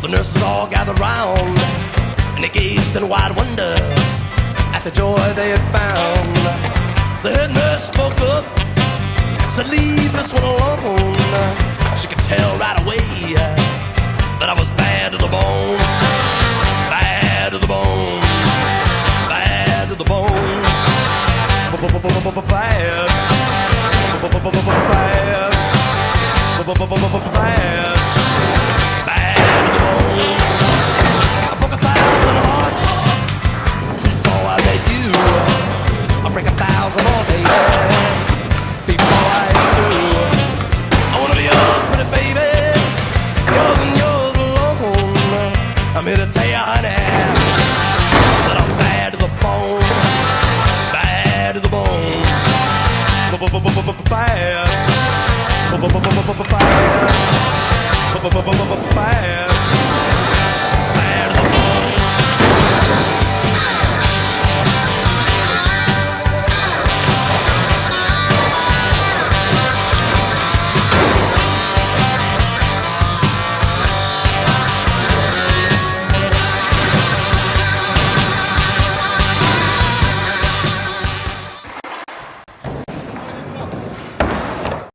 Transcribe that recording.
The nurses all gathered round, and they gazed in wide wonder at the joy they had found. The head nurse spoke up, said, "Leave this one alone.